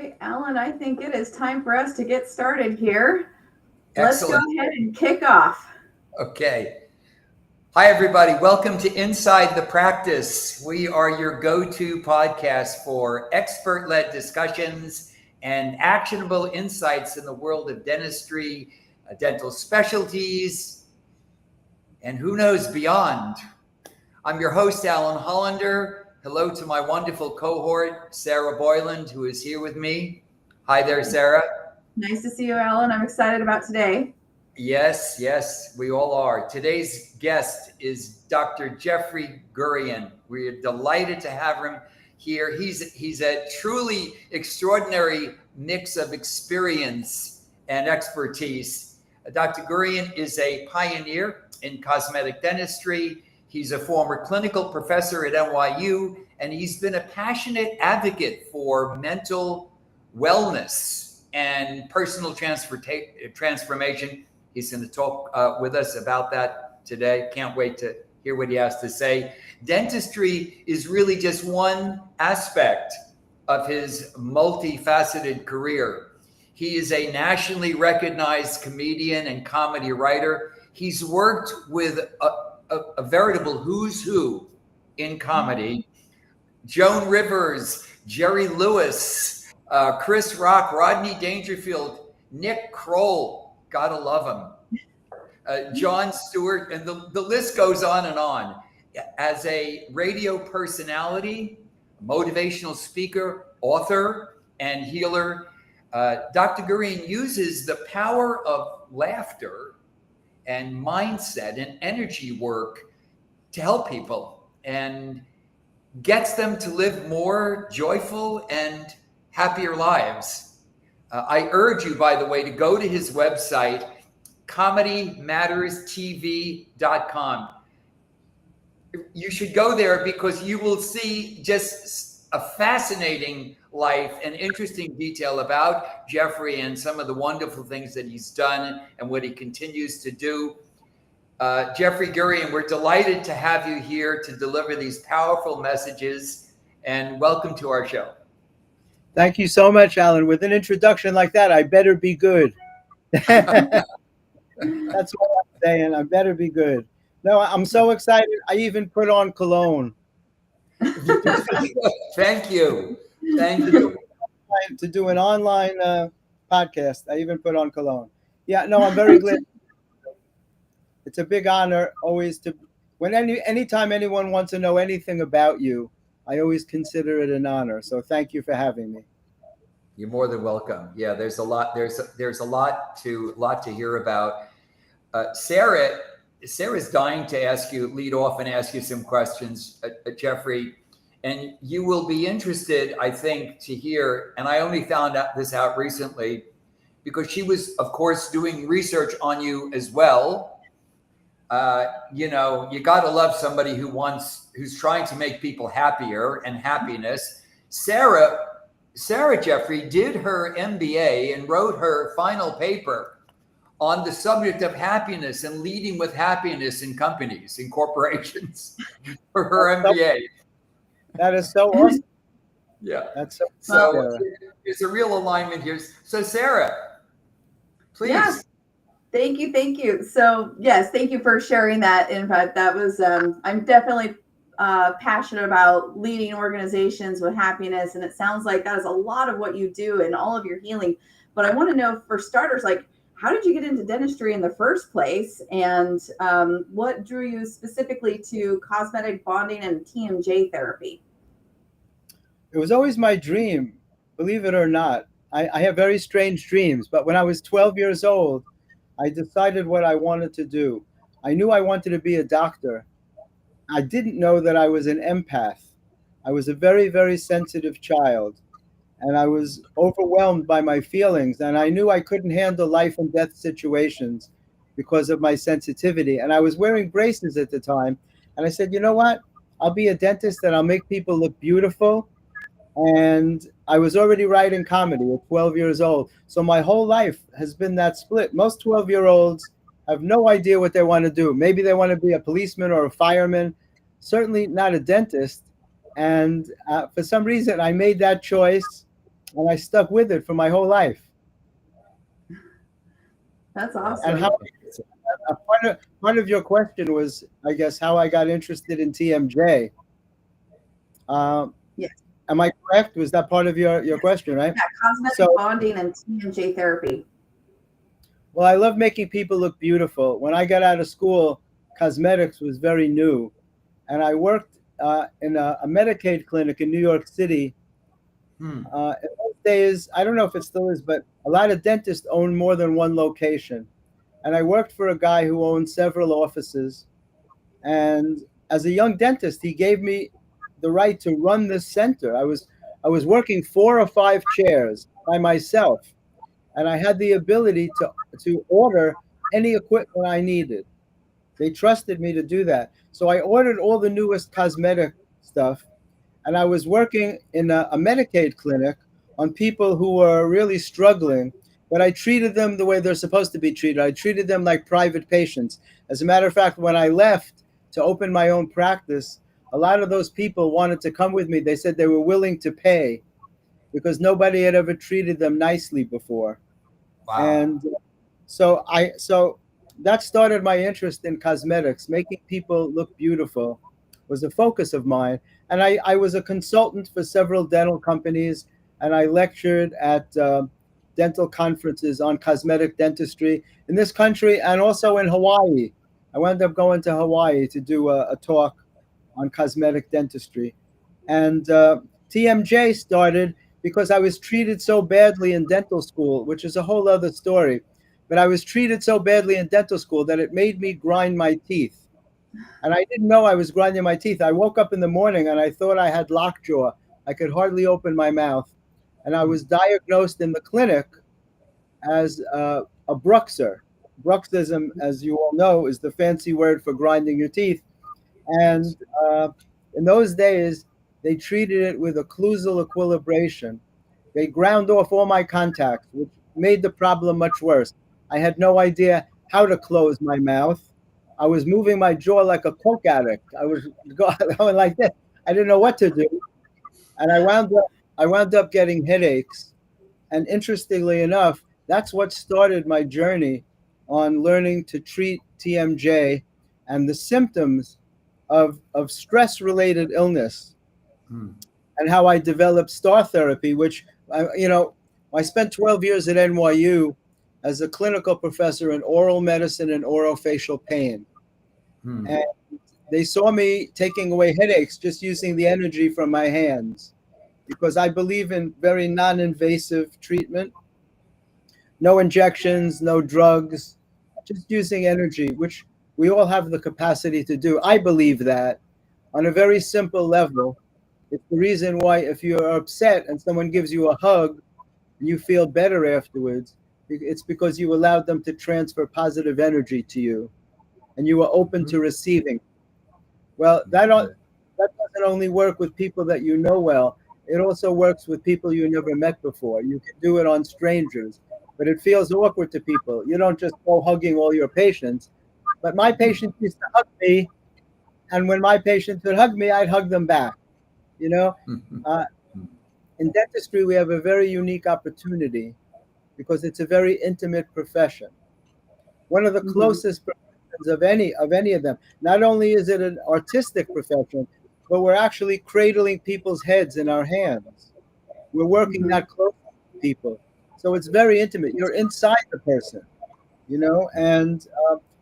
right, Allan, I think it is time for us to get started here. Excellent. Let's go ahead and kick off. Okay. Hi, everybody. Welcome to Inside the Practice. We are your go-to podcast for expert-led discussions and actionable insights in the world of dentistry, dental specialties, and who knows beyond. I'm your host, Alan Hollander. Hello to my wonderful cohort, Sarah Boyland, who is here with me. Hi there, Sarah. Nice to see you, Allan. I'm excited about today. Yes, we all are. Today's guest is Dr. Jeffrey Gurian. We're delighted to have him here. He's a truly extraordinary mix of experience and expertise. Dr. Gurian is a pioneer in cosmetic dentistry. He's a former clinical professor at NYU, and he's been a passionate advocate for mental wellness and personal transformation. He's going to talk with us about that today. Can't wait to hear what he has to say. Dentistry is really just one aspect of his multifaceted career. He is a nationally recognized comedian and comedy writer. He's worked with a veritable who's who in comedy. Joan Rivers, Jerry Lewis, Chris Rock, Rodney Dangerfield, Nick Kroll, gotta love him, Jon Stewart, and the list goes on and on. As a radio personality, motivational speaker, author, and healer, Dr. Gurian uses the power of laughter and mindset and energy work to help people and gets them to live more joyful and happier lives. I urge you, by the way, to go to his website, comedymatterstv.com. You should go there because you will see just a fascinating life and interesting detail about Jeffrey and some of the wonderful things that he's done and what he continues to do. Jeffrey Gurian, we're delighted to have you here to deliver these powerful messages, and welcome to our show. Thank you so much, Alan. With an introduction like that, I better be good. That's what I'm saying. I better be good. No, I'm so excited. I even put on cologne. Thank you. To do an online podcast, I even put on cologne. Yeah, no, I'm very glad. It's a big honor always to, anytime anyone wants to know anything about you, I always consider it an honor. So thank you for having me. You're more than welcome. Yeah, there's a lot to hear about. Sarah's dying to lead off and ask you some questions, Jeffrey, and you will be interested, I think, to hear. And I only found this out recently because she was, of course, doing research on you as well. You got to love somebody who's trying to make people happier and happiness. Sarah Jeffrey did her MBA and wrote her final paper on the subject of happiness and leading with happiness in companies, in corporations, for her MBA. That is so awesome. Yeah. That's so there's a real alignment here. So Sarah, please. Yes. Thank you. So yes, thank you for sharing that. In fact, that was, I'm definitely passionate about leading organizations with happiness. And it sounds like that is a lot of what you do in all of your healing. But I want to know, for starters, like, how did you get into dentistry in the first place? And what drew you specifically to cosmetic bonding and TMJ therapy? It was always my dream, believe it or not. I have very strange dreams, but when I was 12 years old, I decided what I wanted to do. I knew I wanted to be a doctor. I didn't know that I was an empath. I was a very, very sensitive child, and I was overwhelmed by my feelings, and I knew I couldn't handle life and death situations because of my sensitivity. And I was wearing braces at the time, and I said, you know what? I'll be a dentist and I'll make people look beautiful. And I was already writing comedy at 12 years old. So my whole life has been that split. Most 12-year-olds have no idea what they want to do. Maybe they want to be a policeman or a fireman, certainly not a dentist. And for some reason, I made that choice. and I stuck with it for my whole life. That's Wow. awesome. And how part of your question was, I guess, how I got interested in TMJ. Yes. Am I correct? Was that part of your question, right? Yeah, cosmetic So, bonding and TMJ therapy. well, I love making people look beautiful. When I got out of school, cosmetics was very new, and I worked in a Medicaid clinic in New York City. Hmm. In those days, I don't know if it still is, but a lot of dentists own more than one location. And I worked for a guy who owned several offices. And as a young dentist, he gave me the right to run this center. I was working 4 or 5 chairs by myself, and I had the ability to order any equipment I needed. They trusted me to do that. So I ordered all the newest cosmetic stuff, and I was working in a Medicaid clinic on people who were really struggling, but I treated them the way they're supposed to be treated. I treated them like private patients. As a matter of fact, when I left to open my own practice, a lot of those people wanted to come with me. They said they were willing to pay because nobody had ever treated them nicely before. Wow. And so that started my interest in cosmetics. Making people look beautiful was a focus of mine. And I was a consultant for several dental companies, and I lectured at dental conferences on cosmetic dentistry in this country and also in Hawaii. I wound up going to Hawaii to do a talk on cosmetic dentistry. And TMJ started because I was treated so badly in dental school, which is a whole other story. But I was treated so badly in dental school that it made me grind my teeth. And I didn't know I was grinding my teeth. I woke up in the morning and I thought I had lockjaw. I could hardly open my mouth. And I was diagnosed in the clinic as a bruxer. Bruxism, as you all know, is the fancy word for grinding your teeth. And in those days, they treated it with occlusal equilibration. They ground off all my contacts, which made the problem much worse. I had no idea how to close my mouth. I was moving my jaw like a coke addict. I was going like this. I didn't know what to do, and I wound up getting headaches. And interestingly enough, that's what started my journey on learning to treat TMJ and the symptoms of stress-related illness, Hmm. and how I developed star therapy, which I spent 12 years at NYU as a clinical professor in oral medicine and orofacial pain. Hmm. And they saw me taking away headaches just using the energy from my hands, because I believe in very non-invasive treatment. No injections, no drugs, just using energy, which we all have the capacity to do. I believe that on a very simple level. It's the reason why if you're upset and someone gives you a hug and you feel better afterwards, it's because you allowed them to transfer positive energy to you and you were open to receiving. Well, that doesn't only work with people that you know well. It also works with people you never met before. You can do it on strangers, but it feels awkward to people. You don't just go hugging all your patients. But my patients used to hug me, and when my patients would hug me, I'd hug them back. You know, uh, in dentistry, we have a very unique opportunity because it's a very intimate profession. One of the Mhm. closest professions of any of them. Not only is it an artistic profession, but we're actually cradling people's heads in our hands. We're working Mhm. that close with people, so it's very intimate. You're inside the person, and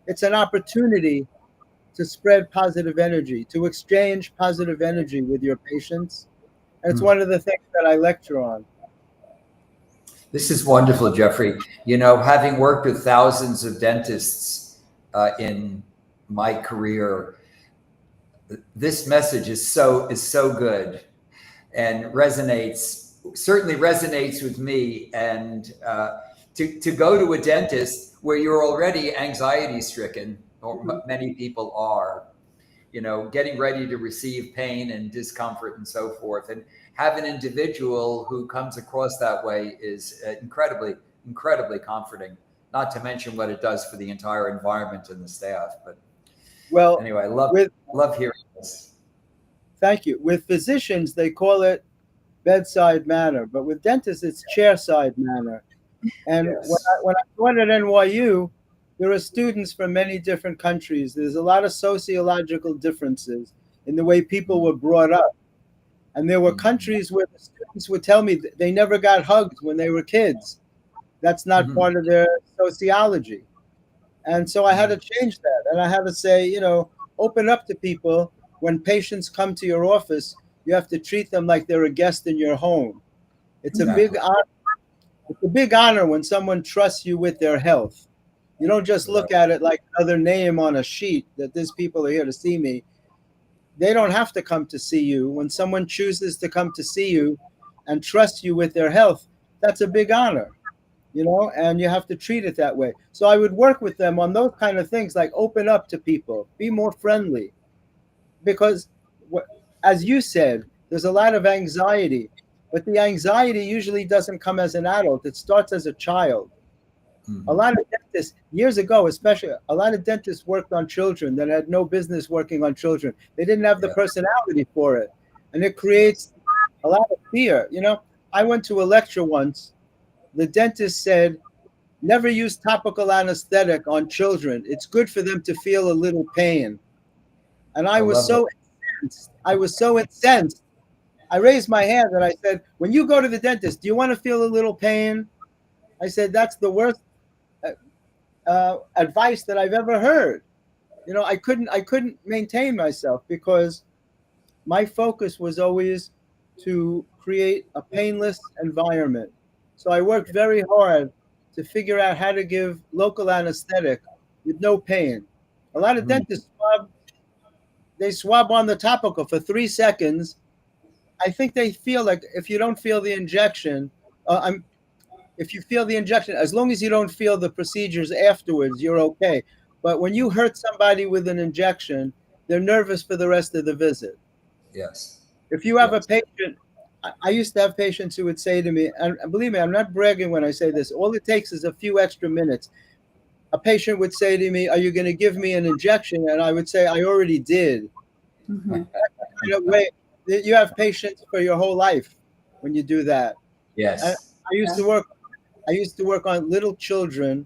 it's an opportunity to spread positive energy, to exchange positive energy with your patients. And it's Hmm. one of the things that I lecture on. This is wonderful, Jeffrey. You know, having worked with thousands of dentists in my career, this message is so good and certainly resonates with me. And to go to a dentist where you're already anxiety stricken, or Mhm. many people are, getting ready to receive pain and discomfort and so forth, and have an individual who comes across that way is incredibly comforting. Not to mention what it does for the entire environment and the staff. But Well, anyway, I love with love hearing this. thank you. With physicians, they call it bedside manner, but with dentists, it's chairside manner. And Yes. when I taught at NYU, there are students from many different countries. There's a lot of sociological differences in the way people were brought up. And there were Mhm. countries where the students would tell me that they never got hugs when they were kids. That's not Mhm. part of their sociology. And so I had to change that. And I had to say, open up to people. When patients come to your office, you have to treat them like they're a guest in your home. It's a big Exactly. honor. It's a big honor when someone trusts you with their health. You don't just Right. look at it like another name on a sheet that these people are here to see me. They don't have to come to see you. When someone chooses to come to see you and trust you with their health, that's a big honor, and you have to treat it that way. So I would work with them on those kind of things, like open up to people, be more friendly, because as you said, there's a lot of anxiety, but the anxiety usually doesn't come as an adult. It starts as a child. A Mhm. lot of dentists, years ago, especially, a lot of dentists worked on children that had no business working on children. They didn't have the Yeah. personality for it. And it Yes. creates a lot of fear. I went to a lecture once. The dentist said, never use topical anesthetic on children. It's good for them to feel a little pain. And I love that. I was so incensed. I raised my hand and I said, when you go to the dentist, do you want to feel a little pain? I said, that's the worst advice that I've ever heard. I couldn't maintain myself because my focus was always to create a painless environment. So I worked very hard to figure out how to give local anesthetic with no pain. A lot of Mhm. dentists they swab on the topical for 3 seconds. I think they feel like if you don't feel the injection, if you feel the injection, as long as you don't feel the procedures afterwards, you're okay. But when you hurt somebody with an injection, they're nervous for the rest of the visit. Yes. If you have a Yes. patient, I used to have patients who would say to me, and believe me, I'm not bragging when I say this, all it takes is a few extra minutes. A patient would say to me, are you going to give me an injection? And I would say, I already did. Mhm. Wait, you have patients for your whole life when you do that. And Yes. I used to Yeah. work. I used to work on little children,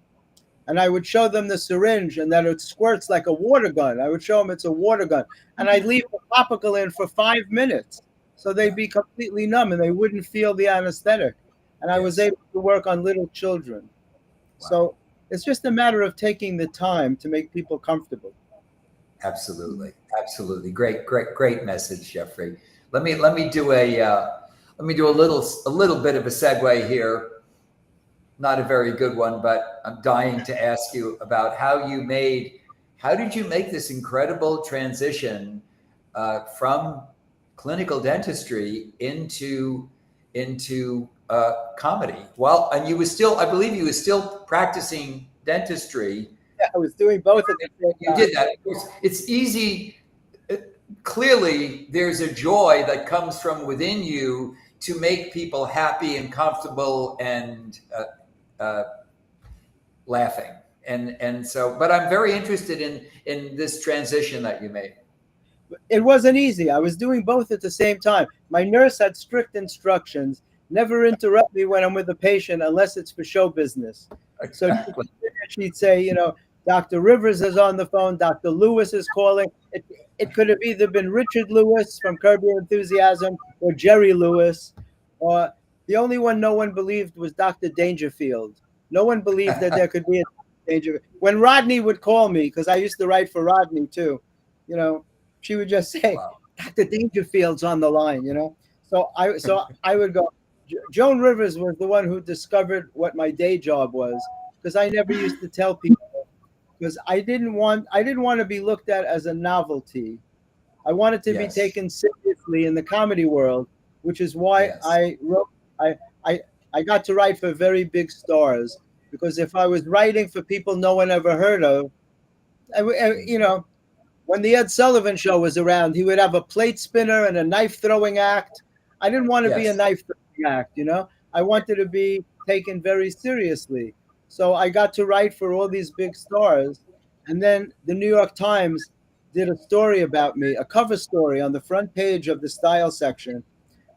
and I would show them the syringe and that it squirts like a water gun. I would show them it's a water gun, and I'd leave the topical in for 5 minutes, so they'd Yeah. be completely numb and they wouldn't feel the anesthetic. And I was Yes. able to work on little children. Wow. So it's just a matter of taking the time to make people comfortable. Absolutely. Absolutely. Great, great, great message, Jeffrey. Let me do a little bit of a segue here. Not a very good one, but I'm dying to ask you about how did you make this incredible transition from clinical dentistry into comedy? Well, and I believe you were still practicing dentistry. Yeah, I was doing both at the same You time. did that. Of course, it's easy. uh, Clearly, there's a joy that comes from within you to make people happy and comfortable and laughing. And so, but I'm very interested in this transition that you made. It wasn't easy. I was doing both at the same time. My nurse had strict instructions: never interrupt me when I'm with a patient unless it's for show business. So Exactly. she'd say, Dr. Rivers is on the phone, Dr. Lewis is calling. It could have either been Richard Lewis from Curb Your Enthusiasm or Jerry Lewis, or the only one no one believed was Dr. Dangerfield. No one believed that there could be a danger. When Rodney would call me, because I used to write for Rodney too, you know, she would just say, Wow. Dr. Dangerfield's on the line. So I would go. Joan Rivers was the one who discovered what my day job was, because I never used to tell people, because I didn't want to be looked at as a novelty. I wanted to be Yes. taken seriously in the comedy world, which is why Yes. I I I got to write for very big stars, because if I was writing for people no one ever heard of, when the Ed Sullivan Show was around, he would have a plate spinner and a knife throwing act. I didn't want to be a Yes. knife throwing act. I wanted to be taken very seriously. So I got to write for all these big stars. And then the New York Times did a story about me, a cover story on the front page of the style section.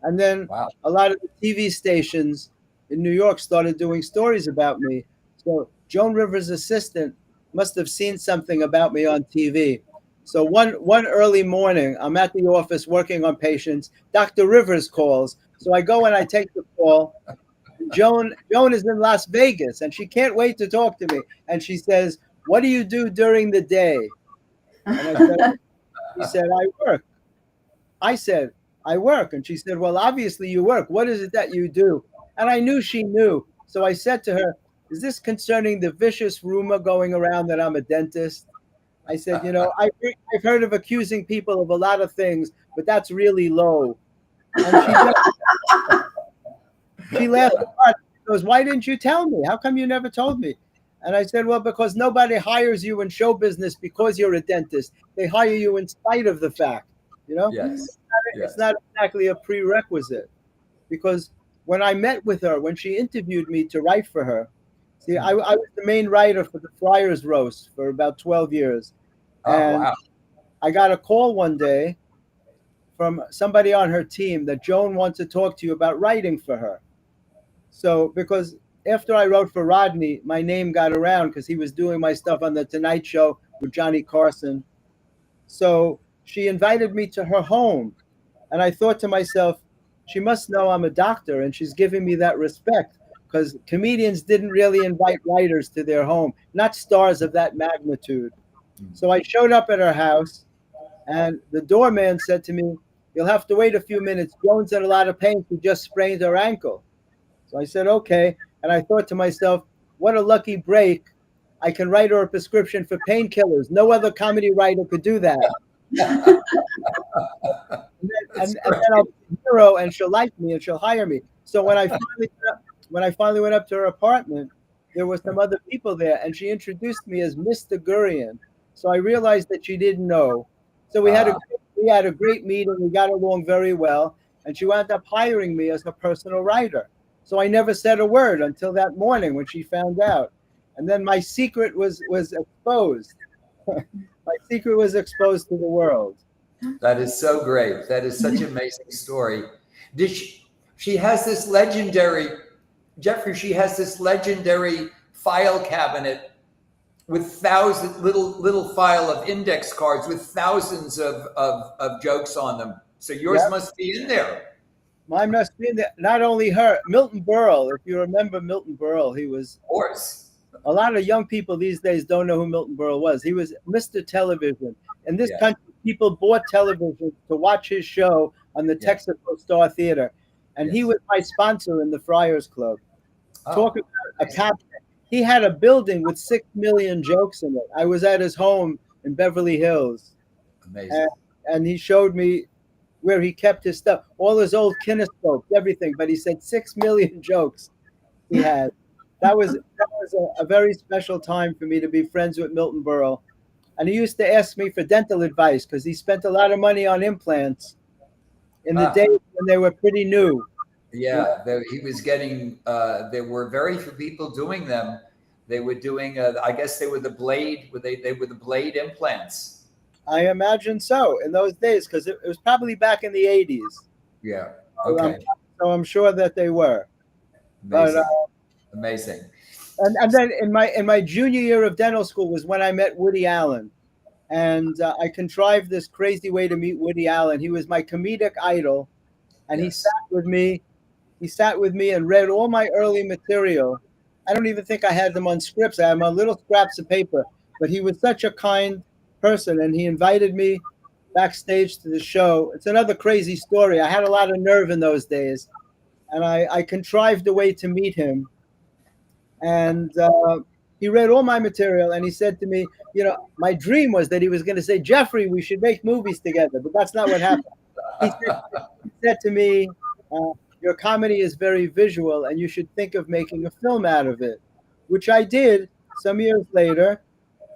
And then Wow. a lot of the TV stations in New York started doing stories about me. So Joan Rivers' assistant must have seen something about me on TV. So one early morning, I'm at the office working on patients. Dr. Rivers calls. So I go and I take the call. Joan is in Las Vegas and she can't wait to talk to me. And she says, "What do you do during the day?" And she said, "I work." I said, "I work." And she said, "Well, obviously you work. What is it that you do?" And I knew she knew. So I said to her, "Is this concerning the vicious rumor going around that I'm a dentist?" I said, I've heard of accusing people of a lot of things, but that's really low. And she laughed a lot. She goes, "Why didn't you tell me? How come you never told me?" And I said, "Well, because nobody hires you in show business because you're a dentist. They hire you in spite of the fact, you know? Yes. It's Yes. not exactly a prerequisite." Because when I met with her, when she interviewed me to write for her, see, I was the main writer for the Friars Roast for about 12 years. Oh, And wow. I got a call one day from somebody on her team that Joan wants to talk to you about writing for her. So, because after I wrote for Rodney, my name got around because he was doing my stuff on The Tonight Show with Johnny Carson. So she invited me to her home. And I thought to myself, she must know I'm a doctor and she's giving me that respect because comedians didn't really invite writers to their home, not stars of that magnitude. So I showed up at her house and the doorman said to me, "You'll have to wait a few minutes. Joan's in a lot of pain. She just sprained her ankle." So I said, "Okay." And I thought to myself, what a lucky break. I can write her a prescription for painkillers. No other comedy writer could do that. And then I'll be a hero and she'll like me and she'll hire me. So when I finally went up to her apartment, there were some other people there and she introduced me as Mr. Gurian. So I realized that she didn't know. So we had a great meeting. We got along very well. And she wound up hiring me as her personal writer. So I never said a word until that morning when she found out. And then my secret was exposed. My secret was exposed to the world. That is so great. That is such an amazing story. Did she has this legendary, Jeffrey, she has this legendary file cabinet with little file of index cards with thousands of jokes on them. So yours Yep. must be in there. Mine must be that. Not only her, Milton Berle. If you remember Milton Berle, he was. Of course. A lot of young people these days don't know who Milton Berle was. He was Mr. Television. In this Yeah. country, people bought television to watch his show on the Yeah. Texaco Star Theater, and he Yes. was my sponsor in the Friars Club. Oh, Talk about a cabinet. He had a building with 6 million jokes in it. I was at his home in Beverly Hills, amazing. and he showed me where he kept his stuff, all his old kinescopes, everything. But he said 6 million jokes he had. That was a very special time for me to be friends with Milton Berle. And he used to ask me for dental advice because he spent a lot of money on implants in the days when they were pretty new. Yeah, he was getting. There were very few people doing them. They were doing. I guess they were the blade. They were the blade implants. I imagine so in those days because it was probably back in the 80s. Yeah. So Okay. so I'm sure that they were. Amazing. But Amazing. and then in my junior year of dental school was when I met Woody Allen, and I contrived this crazy way to meet Woody Allen. He was my comedic idol, and Yes. he sat with me. He sat with me and read all my early material. I don't even think I had them on scripts. I had them on little scraps of paper. But he was such a kind person, and he invited me backstage to the show. It's another crazy story. I had a lot of nerve in those days, and I contrived a way to meet him. And he read all my material, and he said to me, my dream was that he was going to say, "Jeffrey, we should make movies together," but that's not what happened. He said to me, "Your comedy is very visual, and you should think of making a film out of it," which I did. Some years later,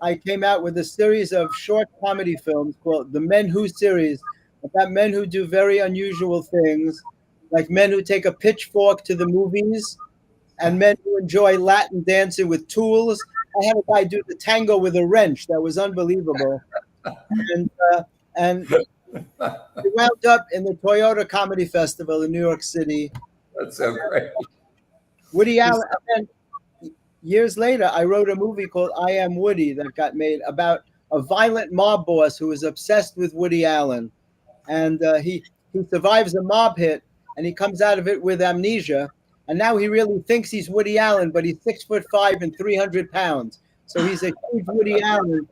I came out with a series of short comedy films called the Men Who series, about men who do very unusual things, like men who take a pitchfork to the movies and men who enjoy Latin dancing with tools. I had a guy do the tango with a wrench. That was unbelievable. And We wound up in the Toyota Comedy Festival in New York City. That's so great. Woody Allen. And then years later, I wrote a movie called I Am Woody that got made about a violent mob boss who was obsessed with Woody Allen. And he survives a mob hit, and he comes out of it with amnesia. And now he really thinks he's Woody Allen, but he's 6'5" and 300 pounds. So he's a huge Woody Allen,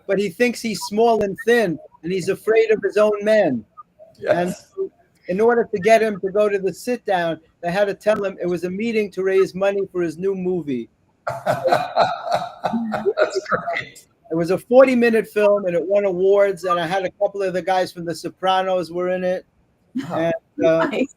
but he thinks he's small and thin, and he's afraid of his own men. Yes. And in order to get him to go to the sit down, they had to tell him it was a meeting to raise money for his new movie. That's great. It was a 40-minute film, and it won awards. And I had a couple of the guys from The Sopranos were in it. And Nice.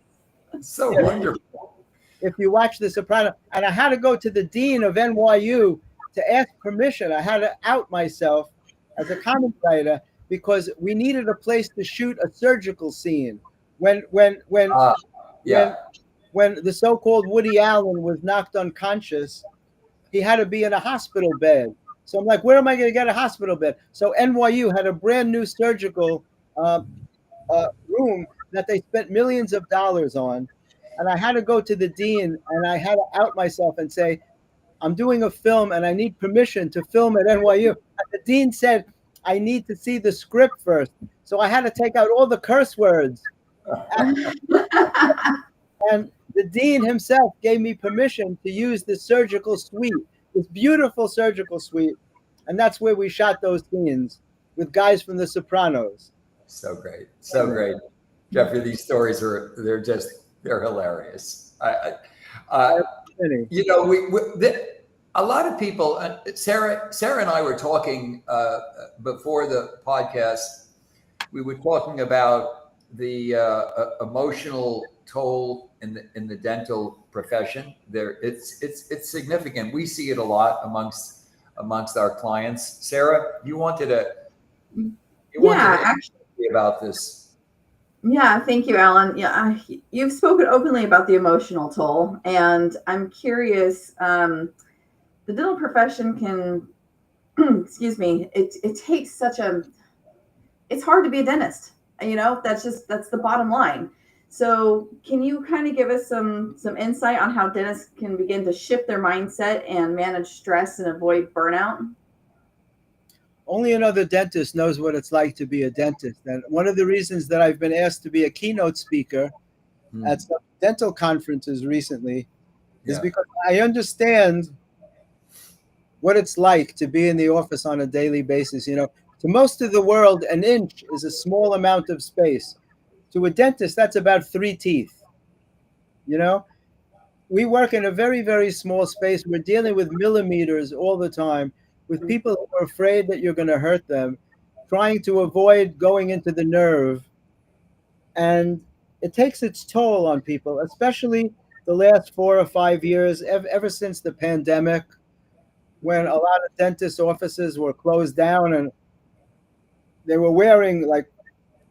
So wonderful. if you watch The Sopranos, and I had to go to the dean of NYU to ask permission. I had to out myself as a comic writer because we needed a place to shoot a surgical scene. When Yeah. when the so-called Woody Allen was knocked unconscious, he had to be in a hospital bed. So I'm like, where am I going to get a hospital bed? So NYU had a brand new surgical room that they spent millions of dollars on. And I had to go to the dean and I had to out myself and say, I'm doing a film and I need permission to film at NYU. And the dean said, I need to see the script first. So I had to take out all the curse words. And the dean himself gave me permission to use the surgical suite, this beautiful surgical suite. And that's where we shot those scenes with guys from The Sopranos. So great. So great. Jeffrey, these stories they're hilarious. You know, a lot of people, Sarah and I were talking before the podcast. We were talking about the emotional toll in the dental profession. It's significant. We see it a lot amongst our clients. Sarah, you wanted to actually about this. Yeah, thank you, Allan. Yeah, you've spoken openly about the emotional toll, and I'm curious. The dental profession can, excuse me, it takes it's hard to be a dentist. You know, that's the bottom line. So can you kind of give us some insight on how dentists can begin to shift their mindset and manage stress and avoid burnout? Only another dentist knows what it's like to be a dentist. And one of the reasons that I've been asked to be a keynote speaker at some dental conferences recently is because I understand what it's like to be in the office on a daily basis. You know, to most of the world, an inch is a small amount of space. To a dentist, that's about 3 teeth. You know, we work in a very, very small space. We're dealing with millimeters all the time, with people who are afraid that you're going to hurt them, trying to avoid going into the nerve. And it takes its toll on people, especially the last 4 or 5 years, ever since the pandemic, when a lot of dentist offices were closed down and they were wearing like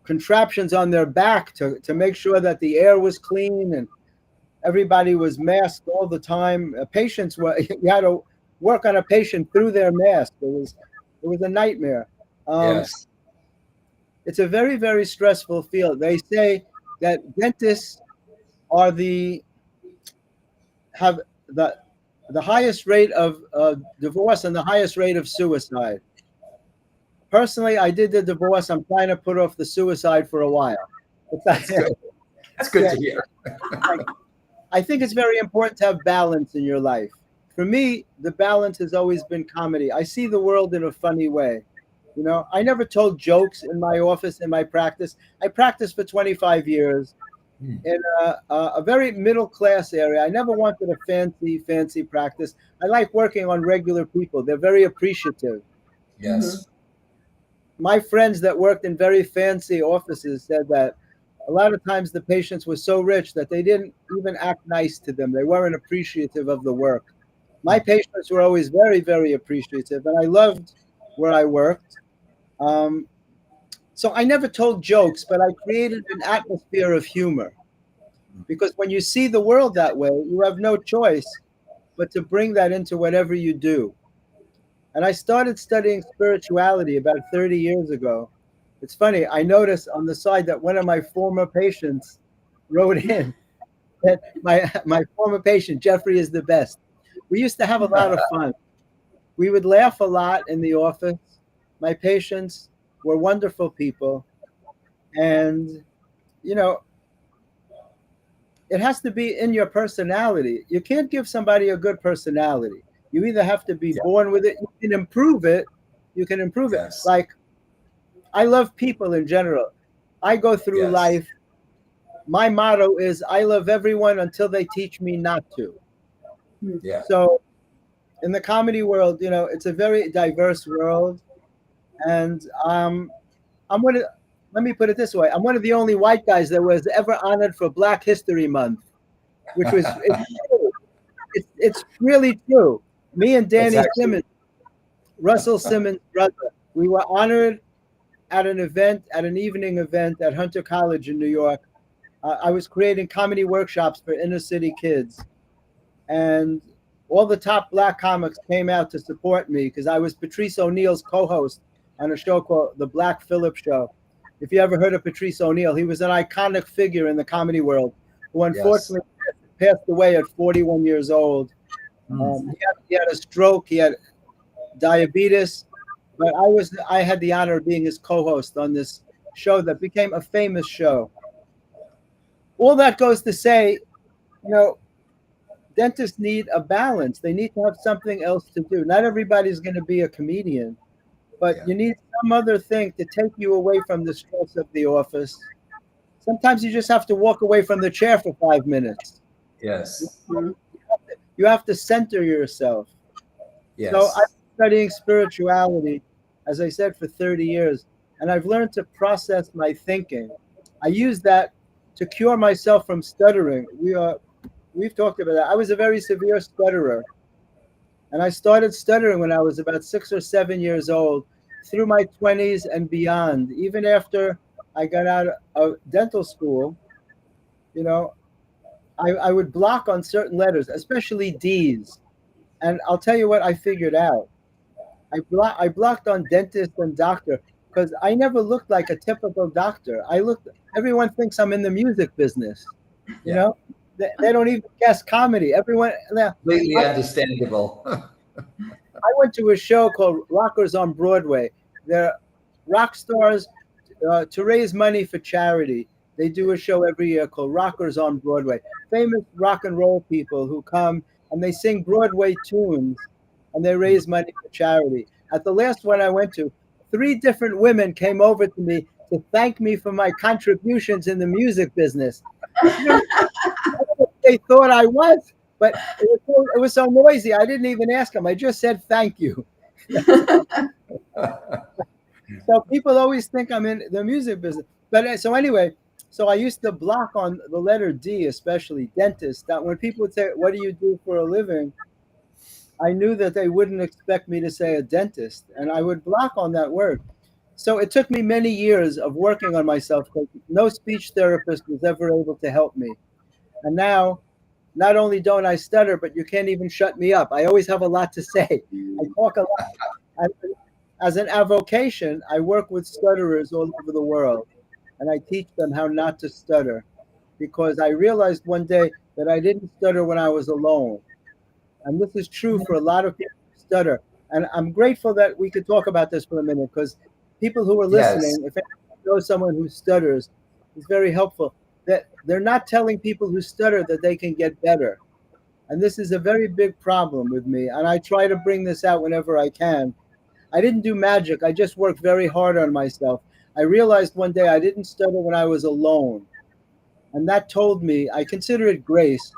contraptions on their back to make sure that the air was clean and everybody was masked all the time. Patients you had to work on a patient through their mask. It was a nightmare. Yes. It's a very, very stressful field. They say that dentists have the highest rate of divorce and the highest rate of suicide. Personally, I did the divorce. I'm trying to put off the suicide for a while. That's good. That's good to hear. I think it's very important to have balance in your life. For me, the balance has always been comedy. I see the world in a funny way. You know, I never told jokes in my office, in my practice. I practiced for 25 years in a very middle-class area. I never wanted a fancy practice. I like working on regular people. They're very appreciative. Yes. My friends that worked in very fancy offices said that a lot of times the patients were so rich that they didn't even act nice to them. They weren't appreciative of the work. My patients were always very, very appreciative, and I loved where I worked. So I never told jokes, but I created an atmosphere of humor. Because when you see the world that way, you have no choice but to bring that into whatever you do. And I started studying spirituality about 30 years ago. It's funny. I noticed on the side that one of my former patients wrote in that my former patient, Jeffrey, is the best. We used to have a lot of fun. We would laugh a lot in the office. My patients were wonderful people. And, you know, it has to be in your personality. You can't give somebody a good personality. You either have to be born with it, you can improve it. You can improve it. Yes. Like, I love people in general. I go through Yes. life. My motto is I love everyone until they teach me not to. Yeah. So in the comedy world, you know, it's a very diverse world. And I'm one of, let me put it this way. I'm one of the only white guys that was ever honored for Black History Month, which was, it's really true. Me and Danny Simmons, Russell Simmons' brother, we were honored at an event, at an evening event at Hunter College in New York. I was creating comedy workshops for inner city kids. And all the top Black comics came out to support me because I was Patrice O'Neal's co-host on a show called The Black Phillip Show. If you ever heard of Patrice O'Neal, he was an iconic figure in the comedy world who unfortunately passed away at 41 years old. He had a stroke, he had diabetes, but I had the honor of being his co-host on this show that became a famous show. All that goes to say, you know, dentists need a balance. They need to have something else to do. Not everybody's going to be a comedian, but you need some other thing to take you away from the stress of the office. Sometimes you just have to walk away from the chair for 5 minutes. Yes. You have to center yourself. Yes. So I've been studying spirituality, as I said, for 30 years, and I've learned to process my thinking. I use that to cure myself from stuttering. We've talked about that. I was a very severe stutterer, and I started stuttering when I was about 6 or 7 years old, through my 20s and beyond. Even after I got out of dental school, you know, I would block on certain letters, especially D's. And I'll tell you what I figured out. I blocked on dentist and doctor because I never looked like a typical doctor. Everyone thinks I'm in the music business. You know, they don't even guess comedy. Everyone, completely understandable. I went to a show called Rockers on Broadway. They're rock stars to raise money for charity. They do a show every year called Rockers on Broadway. Famous rock and roll people who come and they sing Broadway tunes and they raise money for charity. At the last one I went to, 3 different women came over to me to thank me for my contributions in the music business. You know, I don't know what they thought I was, but it was so noisy. I didn't even ask them. I just said thank you. So people always think I'm in the music business. But so anyway, so I used to block on the letter D, especially dentist, that when people would say, what do you do for a living? I knew that they wouldn't expect me to say a dentist, and I would block on that word. So it took me many years of working on myself because no speech therapist was ever able to help me. And now, not only don't I stutter, but you can't even shut me up. I always have a lot to say. I talk a lot. As an avocation, I work with stutterers all over the world, and I teach them how not to stutter, because I realized one day that I didn't stutter when I was alone. And this is true for a lot of people who stutter. And I'm grateful that we could talk about this for a minute, because people who are listening, if anyone knows someone who stutters, it's very helpful that they're not telling people who stutter that they can get better. And this is a very big problem with me. And I try to bring this out whenever I can. I didn't do magic. I just worked very hard on myself. I realized one day I didn't stutter when I was alone. And that told me, I consider it grace.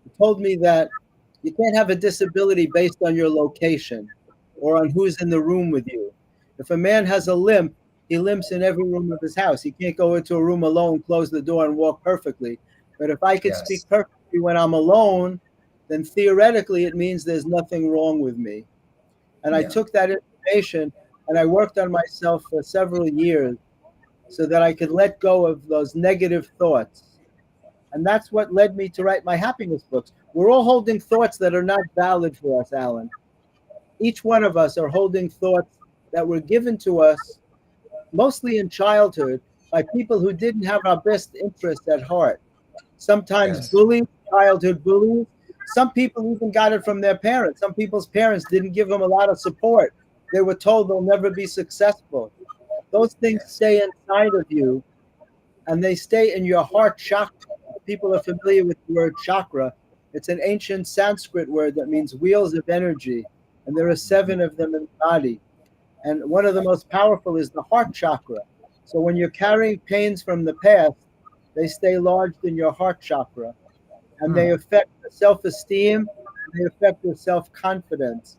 It told me that you can't have a disability based on your location or on who's in the room with you. If a man has a limp, he limps in every room of his house. He can't go into a room alone, close the door, and walk perfectly. But if I can speak perfectly when I'm alone, then theoretically it means there's nothing wrong with me. And I took that information and I worked on myself for several years so that I could let go of those negative thoughts. And that's what led me to write my happiness books. We're all holding thoughts that are not valid for us, Allan. Each one of us are holding thoughts that were given to us mostly in childhood, by people who didn't have our best interests at heart. Sometimes Yes. bullies, childhood bullies. Some people even got it from their parents. Some people's parents didn't give them a lot of support. They were told they'll never be successful. Those things Yes. stay inside of you, and they stay in your heart chakra. People are familiar with the word chakra. It's an ancient Sanskrit word that means wheels of energy, and there are 7 of them in the body. And one of the most powerful is the heart chakra. So when you're carrying pains from the past, they stay lodged in your heart chakra, and they affect the self-esteem, and they affect your self-confidence.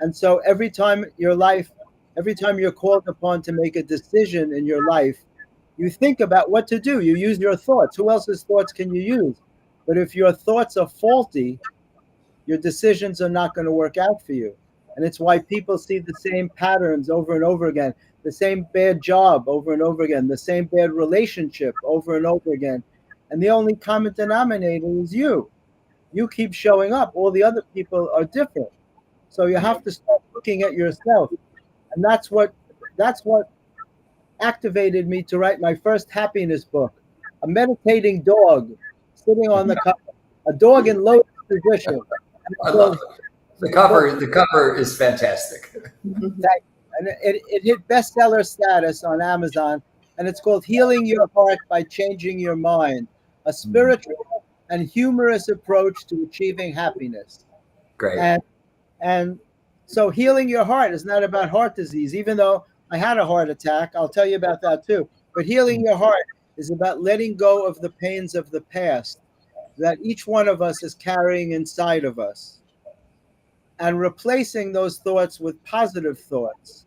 And so every time you're called upon to make a decision in your life, you think about what to do. You use your thoughts. Who else's thoughts can you use? But if your thoughts are faulty, your decisions are not going to work out for you. And it's why people see the same patterns over and over again, the same bad job over and over again, the same bad relationship over and over again. And the only common denominator is you. You keep showing up. All the other people are different. So you have to start looking at yourself. And that's what activated me to write my first happiness book. A meditating dog sitting on the cover, a dog in lotus position. I love it. The cover is fantastic. And it hit bestseller status on Amazon, and it's called Healing Your Heart by Changing Your Mind, a spiritual and humorous approach to achieving happiness. Great. And so healing your heart is not about heart disease, even though I had a heart attack. I'll tell you about that too. But healing your heart is about letting go of the pains of the past that each one of us is carrying inside of us, and replacing those thoughts with positive thoughts,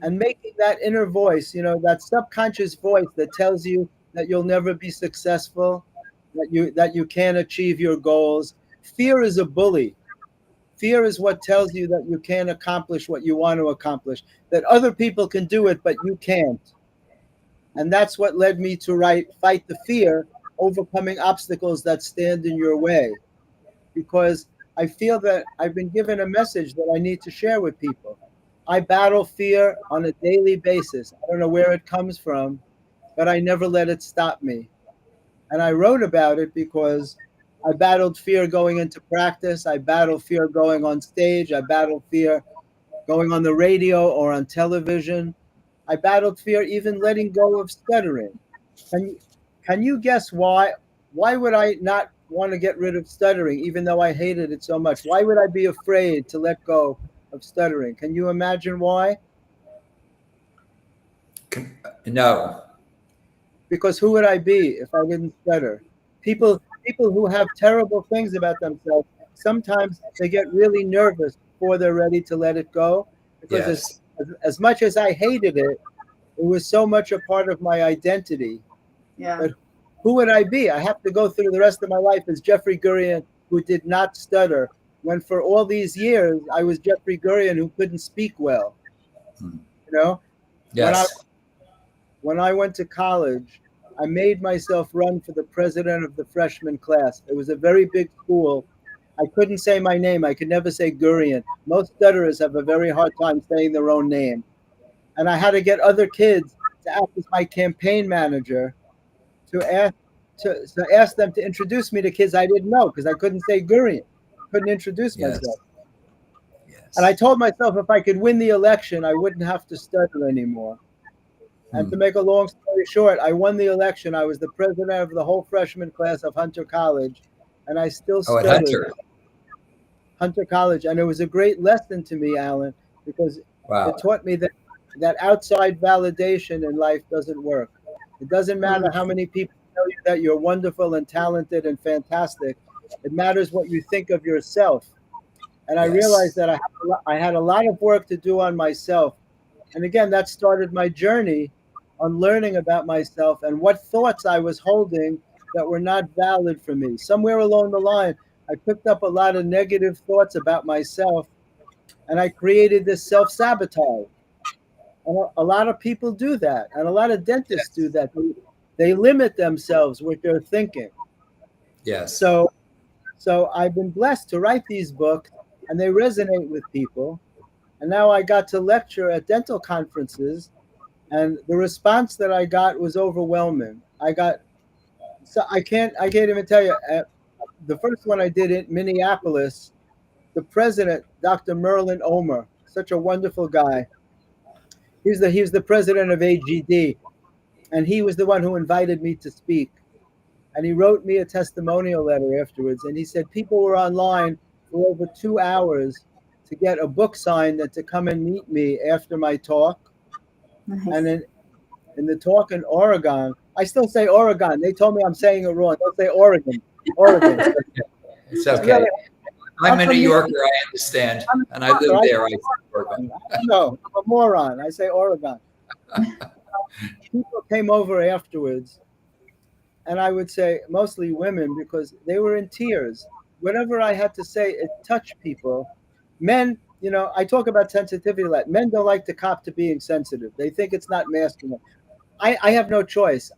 and making that inner voice, that subconscious voice that tells you that you'll never be successful, that you can't achieve your goals. Fear is a bully. Fear is what tells you that you can't accomplish what you want to accomplish, that other people can do it, but you can't. And that's what led me to write Fight the Fear, Overcoming Obstacles That Stand in Your Way, because I feel that I've been given a message that I need to share with people. I battle fear on a daily basis. I don't know where it comes from, but I never let it stop me. And I wrote about it because I battled fear going into practice. I battled fear going on stage. I battled fear going on the radio or on television. I battled fear even letting go of stuttering. Can you guess why? Why would I not want to get rid of stuttering, even though I hated it so much? Why would I be afraid to let go of stuttering? Can you imagine why? No. Because who would I be if I didn't stutter? People who have terrible things about themselves, sometimes they get really nervous before they're ready to let it go. Because Yes. as much as I hated it, it was so much a part of my identity. Yeah. But who would I be? I have to go through the rest of my life as Jeffrey Gurian, who did not stutter, when for all these years I was Jeffrey Gurian who couldn't speak well. Yes. When I went to college, I made myself run for the president of the freshman class. It was a very big school. I couldn't say my name. I could never say Gurian. Most stutterers have a very hard time saying their own name. And I had to get other kids to act as my campaign manager to ask them to introduce me to kids I didn't know, because I couldn't say Gurian. Couldn't introduce Yes. myself. Yes. And I told myself if I could win the election, I wouldn't have to stutter anymore. And to make a long story short, I won the election. I was the president of the whole freshman class of Hunter College, and I still At stuttered. Hunter College. And it was a great lesson to me, Allan, because Wow. it taught me that outside validation in life doesn't work. It doesn't matter how many people tell you that you're wonderful and talented and fantastic. It matters what you think of yourself. And I realized that I had a lot of work to do on myself. And again, that started my journey on learning about myself and what thoughts I was holding that were not valid for me. Somewhere along the line, I picked up a lot of negative thoughts about myself, and I created this self-sabotage. And a lot of people do that, and a lot of dentists do that. They limit themselves with their thinking. Yes. So I've been blessed to write these books, and they resonate with people. And now I got to lecture at dental conferences, And the response that I got was overwhelming. I can't even tell you. The first one I did in Minneapolis, the president, Dr. Merlin Omer, such a wonderful guy. He was the president of AGD, and he was the one who invited me to speak. And he wrote me a testimonial letter afterwards. And he said people were online for over 2 hours to get a book signed and to come and meet me after my talk. Nice. And then in the talk in Oregon, I still say Oregon. They told me I'm saying it wrong. They'll say Oregon. Oregon. It's okay. I'm a New Yorker, I understand. And I live there. I say Oregon. No, I'm a moron. I say Oregon. People came over afterwards, and I would say mostly women, because they were in tears. Whatever I had to say, it touched people. Men, I talk about sensitivity a lot. Men don't like to cop to being sensitive. They think it's not masculine. I have no choice.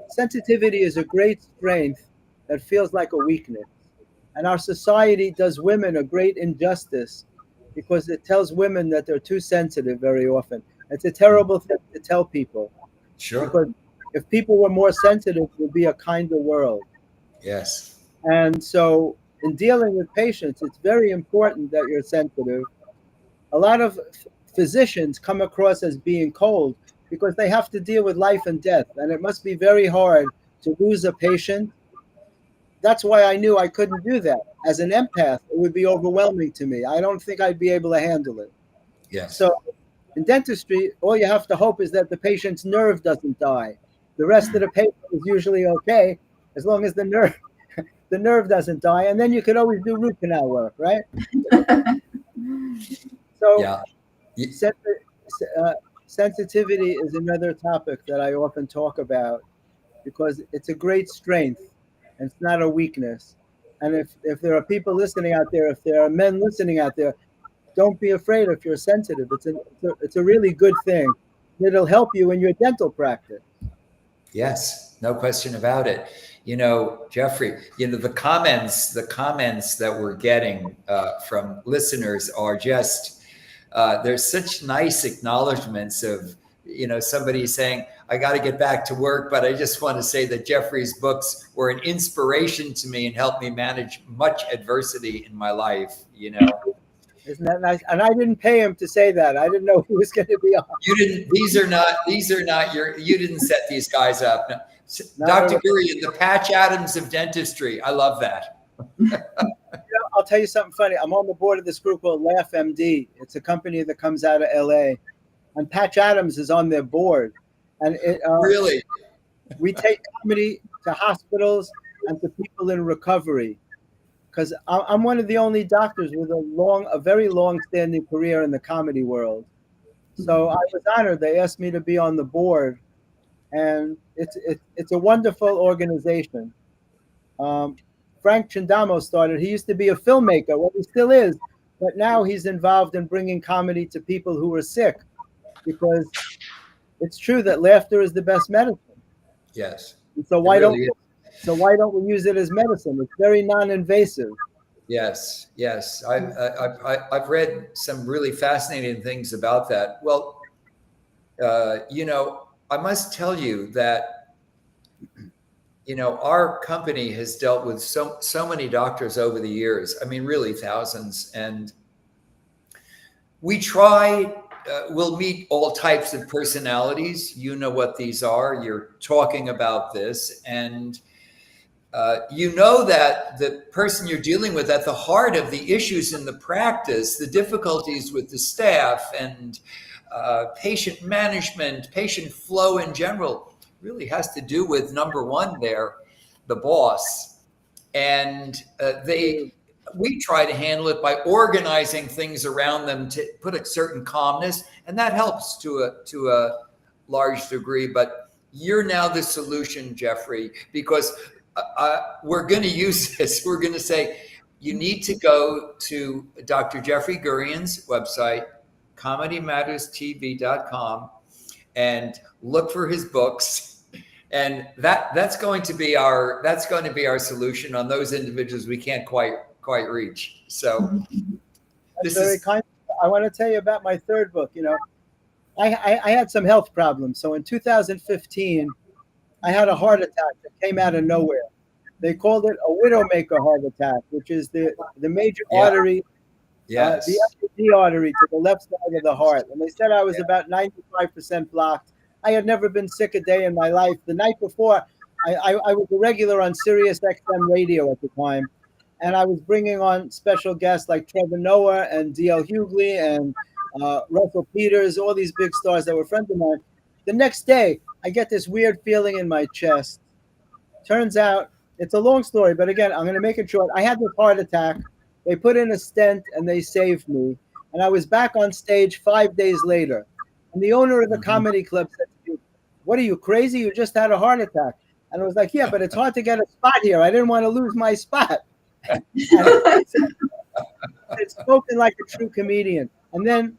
Sensitivity is a great strength that feels like a weakness. And our society does women a great injustice because it tells women that they're too sensitive very often. It's a terrible thing to tell people. Sure. Because if people were more sensitive, it would be a kinder world. Yes. And so in dealing with patients, it's very important that you're sensitive. A lot of physicians come across as being cold because they have to deal with life and death. And it must be very hard to lose a patient. That's why I knew I couldn't do that. As an empath, it would be overwhelming to me. I don't think I'd be able to handle it. Yes. So in dentistry, all you have to hope is that the patient's nerve doesn't die. The rest of the patient is usually okay, as long as the nerve doesn't die. And then you could always do root canal work, right? So yeah. Sensitivity is another topic that I often talk about because it's a great strength and it's not a weakness. And if there are people listening out there, if there are men listening out there, don't be afraid if you're sensitive. It's a really good thing. It'll help you in your dental practice. Yes, no question about it. Jeffrey, the comments that we're getting from listeners are just, there's such nice acknowledgments of, somebody saying, I got to get back to work, but I just want to say that Jeffrey's books were an inspiration to me and helped me manage much adversity in my life, Isn't that nice? And I didn't pay him to say that. I didn't know he was going to be on. You didn't, these are not you didn't set these guys up. No. Dr. Gurian, the Patch Adams of dentistry. I love that. I'll tell you something funny. I'm on the board of this group called Laugh MD. It's a company that comes out of LA, and Patch Adams is on their board. And really, we take comedy to hospitals and to people in recovery. Because I'm one of the only doctors with a very long-standing career in the comedy world. So I was honored. They asked me to be on the board, and it's a wonderful organization. Frank Chindamo started. He used to be a filmmaker. Well, he still is, but now he's involved in bringing comedy to people who are sick, because it's true that laughter is the best medicine. Yes. And so why don't we use it as medicine? It's very non-invasive. Yes. I've read some really fascinating things about that. Well, I must tell you that, our company has dealt with so many doctors over the years. I mean, really thousands. And we try, we'll meet all types of personalities. You know what these are. You're talking about this. And that the person you're dealing with, at the heart of the issues in the practice, the difficulties with the staff and patient management, patient flow in general, really has to do with, number one, the boss. And we try to handle it by organizing things around them to put a certain calmness, and that helps to a large degree. But you're now the solution, Jeffrey, because we're going to use this. We're going to say, you need to go to Dr. Jeffrey Gurian's website, comedymatterstv.com, and look for his books. And that's going to be our solution on those individuals we can't quite reach. So That's very kind. I want to tell you about my third book. I had some health problems. So in 2015, I had a heart attack that came out of nowhere. They called it a widowmaker heart attack, which is the major Yeah. artery, the Yes. FD artery to the left side of the heart. And they said I was about 95% blocked. I had never been sick a day in my life. The night before, I was a regular on Sirius XM radio at the time. And I was bringing on special guests like Trevor Noah and D.L. Hughley and Russell Peters, all these big stars that were friends of mine. The next day, I get this weird feeling in my chest. Turns out, it's a long story, but again, I'm going to make it short. I had this heart attack. They put in a stent and they saved me. And I was back on stage 5 days later. And the owner of the comedy club said to me, "What are you, crazy? You just had a heart attack." And I was like, "Yeah, but it's hard to get a spot here. I didn't want to lose my spot." And it's spoken like a true comedian. And then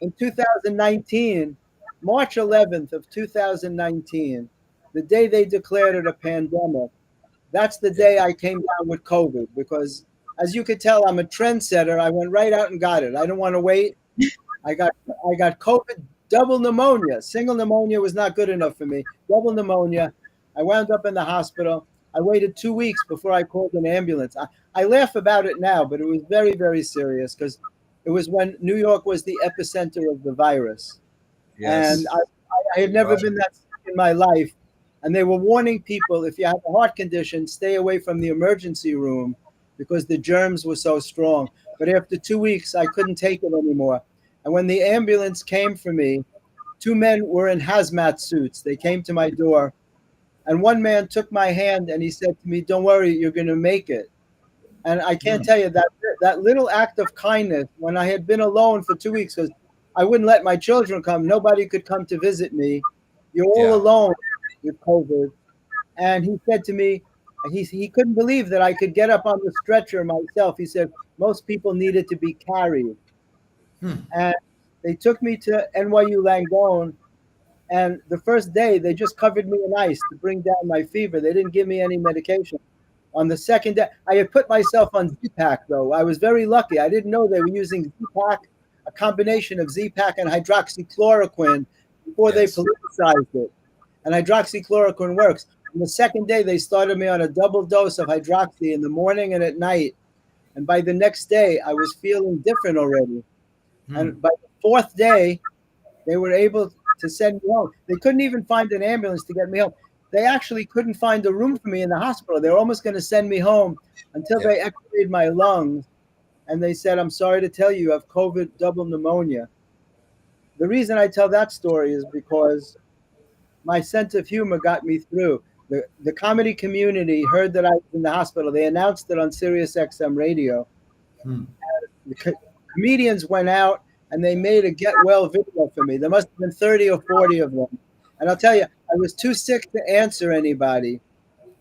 in 2019, March 11th of 2019, the day they declared it a pandemic, that's the day I came down with COVID because, as you could tell, I'm a trendsetter. I went right out and got it. I didn't want to wait. I got COVID, double pneumonia. Single pneumonia was not good enough for me. Double pneumonia. I wound up in the hospital. I waited 2 weeks before I called an ambulance. I laugh about it now, but it was very, very serious because it was when New York was the epicenter of the virus. Yes. And I had never been that sick in my life. And they were warning people, if you have a heart condition, stay away from the emergency room because the germs were so strong. But after 2 weeks, I couldn't take it anymore. And when the ambulance came for me, 2 men were in hazmat suits. They came to my door. And one man took my hand and he said to me, "Don't worry, you're going to make it." And I can't tell you that little act of kindness when I had been alone for 2 weeks because I wouldn't let my children come. Nobody could come to visit me. You're all alone with COVID. And he said to me, he couldn't believe that I could get up on the stretcher myself. He said, most people needed to be carried. And they took me to NYU Langone. And the first day, they just covered me in ice to bring down my fever. They didn't give me any medication. On the second day, I had put myself on Z-Pak, though. I was very lucky. I didn't know they were using Z-Pak, a combination of Z-Pak and hydroxychloroquine before they politicized it. And hydroxychloroquine works. On the second day, they started me on a double dose of hydroxy in the morning and at night. And by the next day, I was feeling different already. And by the fourth day, they were able to send me home. They couldn't even find an ambulance to get me home. They actually couldn't find a room for me in the hospital. They were almost going to send me home until they x-rayed my lungs. And they said, "I'm sorry to tell you, you have COVID double pneumonia." The reason I tell that story is because my sense of humor got me through. The comedy community heard that I was in the hospital. They announced it on Sirius XM radio. The comedians went out and they made a get well video for me. There must have been 30 or 40 of them. And I'll tell you, I was too sick to answer anybody.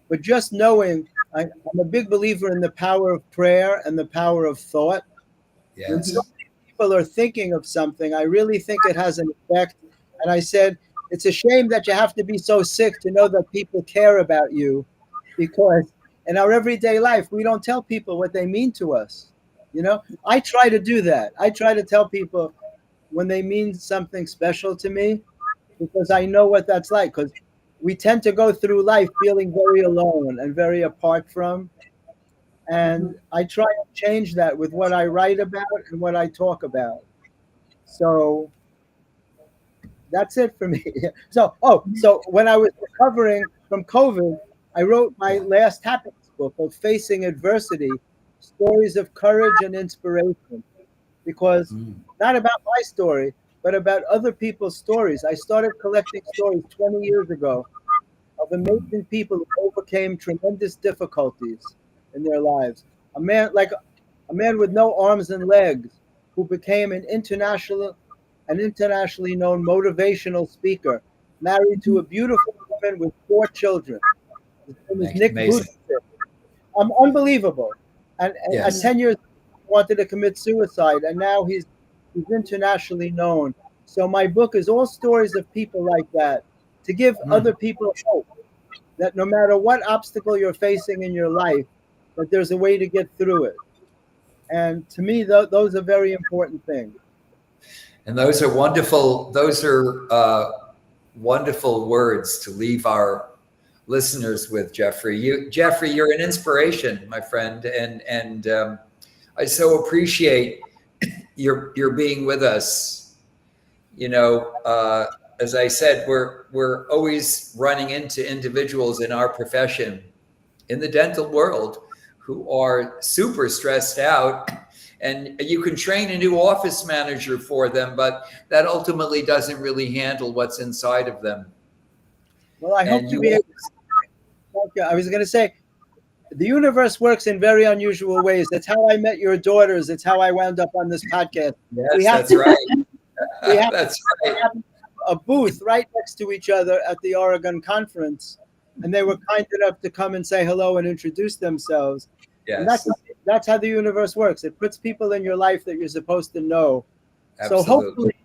But just knowing, I'm a big believer in the power of prayer and the power of thought. When so many people are thinking of something, I really think it has an effect. And I said, it's a shame that you have to be so sick to know that people care about you, because in our everyday life, we don't tell people what they mean to us. You know, I try to do that. I try to tell people when they mean something special to me, because I know what that's like. Because we tend to go through life feeling very alone and very apart from. And I try to change that with what I write about and what I talk about. So that's it for me. So when I was recovering from COVID, I wrote my last happiness book of Facing Adversity, Stories of Courage and Inspiration, because not about my story, but about other people's stories. I started collecting stories 20 years ago of amazing people who overcame tremendous difficulties in their lives. A man with no arms and legs who became an internationally known motivational speaker, married to a beautiful woman with 4 children. His name is Nick Booster. Unbelievable. And at 10 years, he wanted to commit suicide, and now he's internationally known. So my book is all stories of people like that, to give other people hope that no matter what obstacle you're facing in your life, that there's a way to get through it. And to me, those are very important things. And those are wonderful. Those are wonderful words to leave our listeners with, Jeffrey. Jeffrey, you're an inspiration, my friend, and I so appreciate your being with us. You know, as I said, we're always running into individuals in our profession, in the dental world, who are super stressed out. And you can train a new office manager for them, but that ultimately doesn't really handle what's inside of them. Well, I hope to be able to. I was going to say, the universe works in very unusual ways. That's how I met your daughters. It's how I wound up on this podcast. Yes, that's right. That's right. We have a booth right next to each other at the Oregon conference, and they were kind enough to come and say hello and introduce themselves. Yes. And that's how the universe works. It puts people in your life that you're supposed to know. Absolutely. So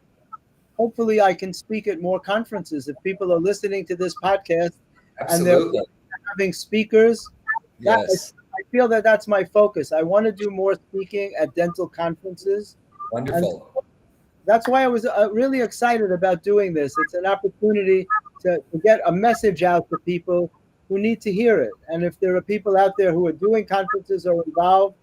hopefully I can speak at more conferences. If people are listening to this podcast and they're having speakers, yes. I feel that that's my focus. I want to do more speaking at dental conferences. Wonderful. And that's why I was really excited about doing this. It's an opportunity to get a message out to people who need to hear it. And if there are people out there who are doing conferences or involved,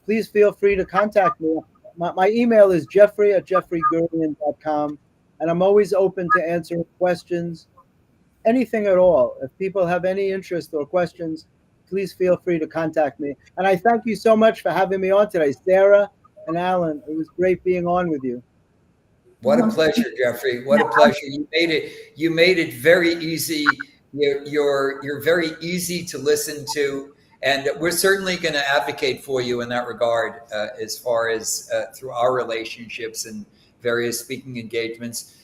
please feel free to contact me. My email is jeffrey@jeffreygurian.com, and I'm always open to answering questions, anything at all. If people have any interest or questions, please feel free to contact me. And I thank you so much for having me on today, Sarah and Allan. It was great being on with you. What a pleasure, Jeffrey. What a pleasure. You made it very easy. You're very easy to listen to, and we're certainly going to advocate for you in that regard, as far as through our relationships and various speaking engagements.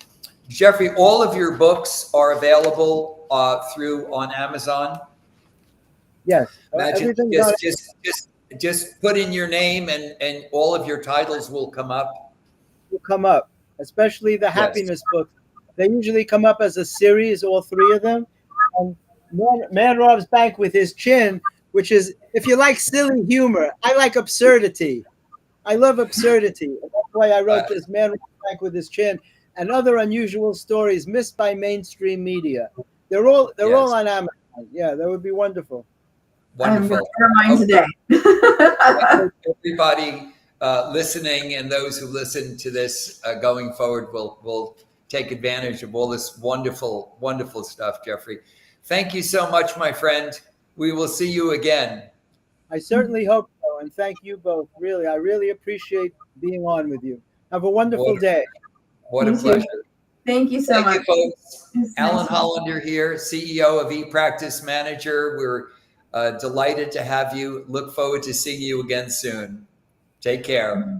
Jeffrey, all of your books are available on Amazon. Yes. Imagine just put in your name and all of your titles will come up. Will come up, especially the happiness books. They usually come up as a series, all three of them. Man robs bank with his chin, which is, if you like silly humor, I like absurdity. I love absurdity. And that's why I wrote this, Man robs bank with his chin, and other unusual stories missed by mainstream media. They're all on Amazon. Yeah, that would be wonderful. Wonderful. I'm going to share mine today. Everybody listening and those who listen to this going forward will take advantage of all this wonderful, wonderful stuff, Jeffrey. Thank you so much, my friend. We will see you again. I certainly hope so. And thank you both. Really, I really appreciate being on with you. Have a wonderful day. What a pleasure. Thank you so much. Thank you, folks. Allan Hollander here, CEO of ePractice Manager. We're delighted to have you. Look forward to seeing you again soon. Take care.